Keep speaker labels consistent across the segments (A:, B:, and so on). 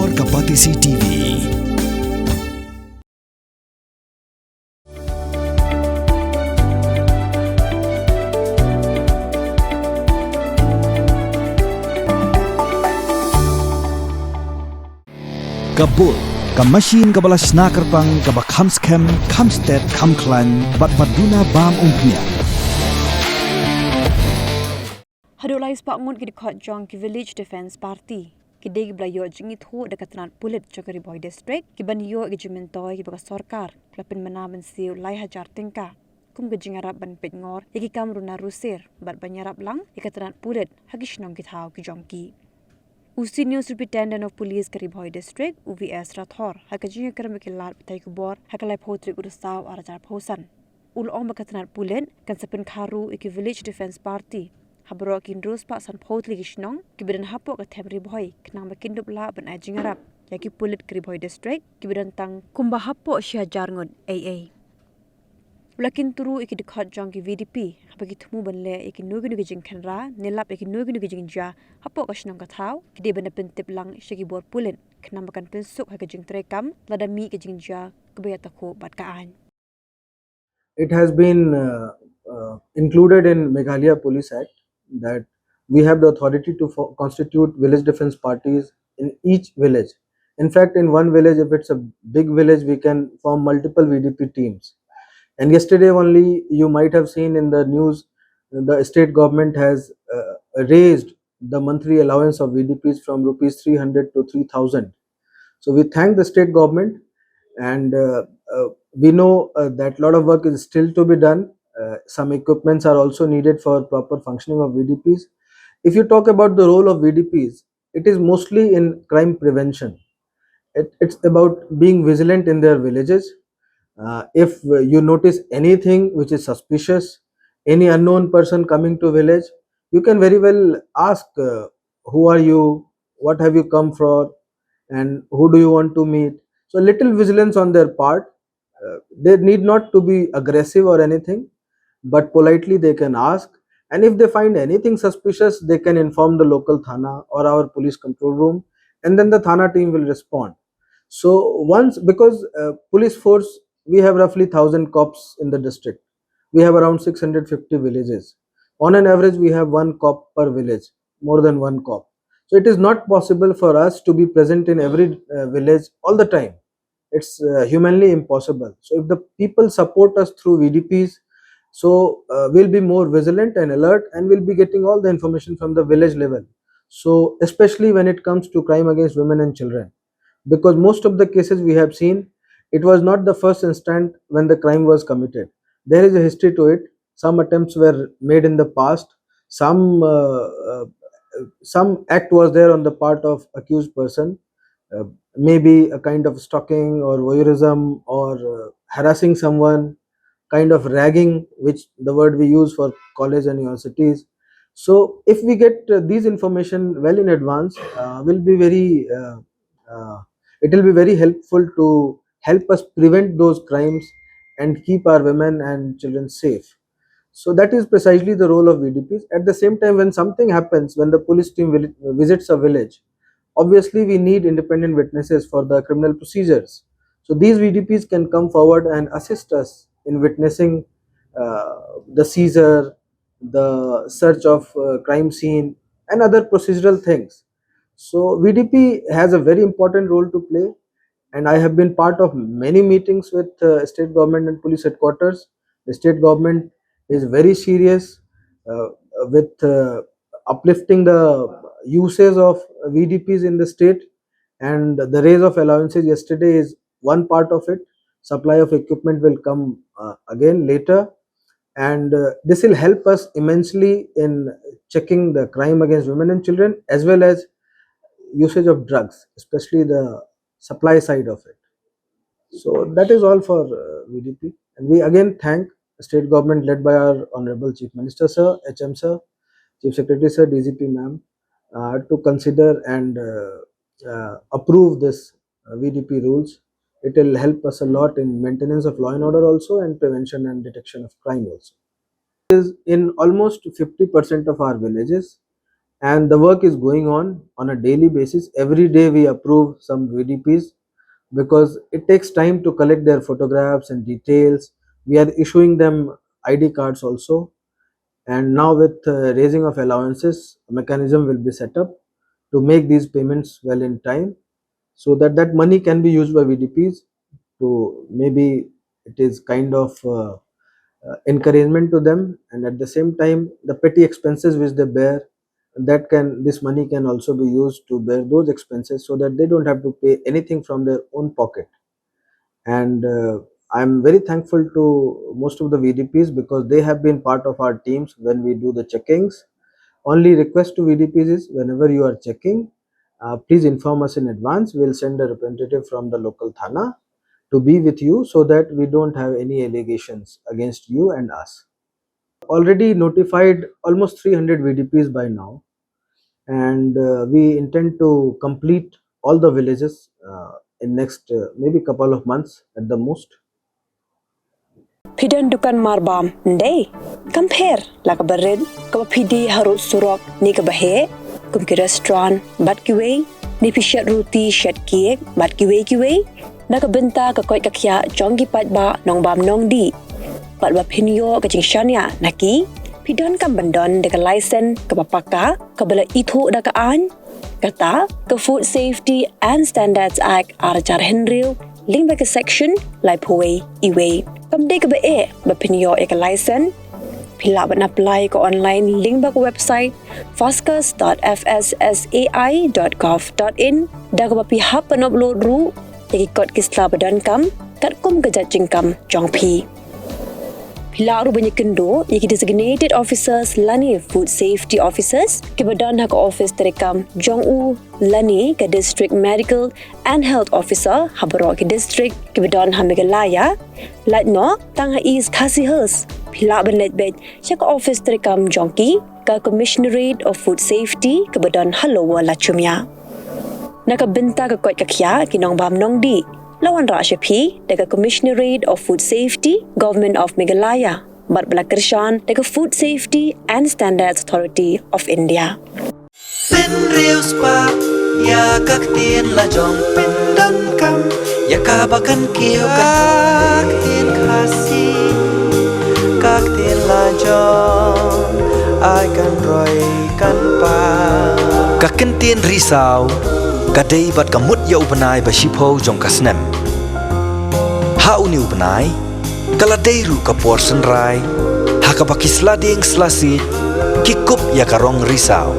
A: Thor Kapatisi TV. Kabul, Kamashin Kabalas Nakarpang Kabakhamskem, Kamstet, Kamklan, Batbaduna Bam Umpnia.
B: Hadulai Spak Ngut ki dekat jong ki Village Defence Party. Ki deg blayo jing Ithuh dekat Tnat Pulit jong Ribhoi district. Ki ban yo ki jimentoi ki baka sorkar. Klapin menamen siu lai hajar tingka. Kum ke jing Arab ban pet ngor. Iki kam runa rusir. Bat banyarap lang. Ika Tnat Pulit. Hagi Shnong ki Thaw ki jong ki. Usi News Superintendent of Police ke Ribhoi district. UVS Rathor. Haka jing kerem ki lar petai kubor. Haka lai potrik urusaw arajar pausan. Ulong baka Tnat Pulit. Kan sepin karu iki Village Defence Party. Habro kin rus pak san paut lagi Shnong kibidan hapok ke tem Ribhoi kenang makin dup la ban ajing Arab yaki Pulit ke Ribhoi district kibidan tang kumba hapok syajar Ngut AA ulakin turu iki dekat jong ki VDP habagi thumu ban le iki nugi jing khenra nilap iki nugi jing ja hapok ke Shnong ka Thaw kidi ban pentip lang syagi bor Pulit kenang makan pensuk ha ke jing trekam lada mi ke jing ja kebaya takho bat kaan.
C: It has been included in Meghalaya Police Act that we have the authority to constitute village defense parties in each village. In fact, in one village, if it's a big village, we can form multiple VDP teams. And yesterday only, you might have seen in the news, the state government has raised the monthly allowance of VDPs from rupees 300 to 3,000. So we thank the state government, and we know that a lot of work is still to be done. Some equipments are also needed for proper functioning of VDPs. If you talk about the role of VDPs, it is mostly in crime prevention. It's about being vigilant in their villages. If you notice anything which is suspicious, any unknown person coming to village, you can very well ask, who are you, what have you come for, and who do you want to meet. So little vigilance on their part. They need not to be aggressive or anything, but politely they can ask, and if they find anything suspicious, they can inform the local thana or our police control room, and then the thana team will respond. So once, because police force, we have roughly 1,000 cops in the district, we have around 650 villages. On an average, we have one cop per village, more than one cop. So it is not possible for us to be present in every village all the time. It's humanly impossible. So if the people support us through VDPs, so we'll be more vigilant and alert, and we'll be getting all the information from the village level. So especially when it comes to crime against women and children, because most of the cases we have seen, it was not the first instant when the crime was committed. There is a history to it. Some attempts were made in the past. Some act was there on the part of accused person, maybe a kind of stalking or voyeurism, or harassing someone, kind of ragging, which the word we use for college and universities. So if we get these information well in advance, will be very uh, it will be very helpful to help us prevent those crimes and keep our women and children safe. So that is precisely the role of VDPs. At the same time, when something happens, when the police team visits a village, obviously we need independent witnesses for the criminal procedures. So these VDPs can come forward and assist us in witnessing the seizure, the search of crime scene, and other procedural things. So VDP has a very important role to play, and I have been part of many meetings with state government and police headquarters. The state government is very serious uh, with uplifting the usage of VDPs in the state, and the raise of allowances yesterday is one part of it. Supply of equipment will come again later, and this will help us immensely in checking the crime against women and children, as well as usage of drugs, especially the supply side of it. So that is all for VDP, and we again thank the state government led by our Honorable Chief Minister Sir, HM Sir, Chief Secretary Sir, DGP Ma'am, to consider and approve this VDP rules. It will help us a lot in maintenance of law and order also, and prevention and detection of crime also. Is in almost 50% of our villages, and the work is going on a daily basis. Every day we approve some VDPs because it takes time to collect their photographs and details. We are issuing them ID cards also, and now with raising of allowances, a mechanism will be set up to make these payments well in time, so that that money can be used by VDPs to, maybe it is kind of encouragement to them, and at the same time the petty expenses which they bear, that can, this money can also be used to bear those expenses, so that they don't have to pay anything from their own pocket. And I'm very thankful to most of the VDPs because they have been part of our teams when we do the checkings. Only request to VDPs is, whenever you are checking, please inform us in advance. We'll send a representative from the local Thana to be with you, so that we don't have any allegations against you and us. Already notified almost 300 VDPs by now, and we intend to complete all the villages in next maybe couple of months at the most.
B: Pidan dukan marbam, ndey. Compare la kabarid, kapapidi harut surok ni kabahe, kum ki restaurant, bat kiwe, ni pishat ruti shat kiek, bat kiwe, nakabenta kakoy kakya jongi pat ba nong bam nong di. Pat ba pinyo kaching shania naki, pidan kam bandon deka license kapapaka, kabala Ithuh da kaan, kata ke Food Safety and Standards Act Arjar Henril, link back section lai Ribhoi iwe. Kamde ke be bapinyo ek license pila ban apply ko online link back website fastcus.fssai.gov.in da ko pihak pen upload ru tegi kod kisla badan kam kat kum kejajing kam jongpi pila ru banyak kendo yaki designated officers lani food safety officers ke badan hak office terekam jongu lani ke district medical and health officer habaro ke district ke badan hamigalaya latno tang is kasihers pila ban letbet yak office terekam jongki ke commissionerate of food safety ke badan halowa lachumya nakabenta ke kot kakya kinong bam nong di lawan Rashapi dekat Commissionerate of Food Safety, Government of Meghalaya, bat belakershan dekat Food Safety and Standards Authority of India.
D: Pin reus pa ya kak tien la jong pin dan kam ya kabakan kiu kak tien kasi kak tien la jong ai kan roy kan pa kaken tien risau kadai bat kamut ya upanai ba shipho jong kasnem ha uni upanai kala deiru ka portion rai ha ka bakisla ding slasi kikup ya karong risau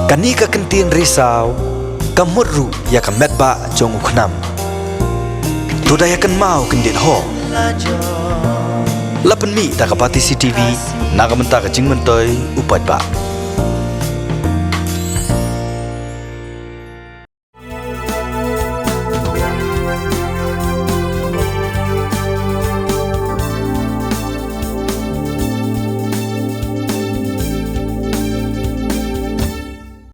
D: kani ka kentin risau kamut ru ya ka metba jong uknam toda ya kan mau kendit ho lapen mi ta ka pati CTV naga menta ka jingmentoi upat ba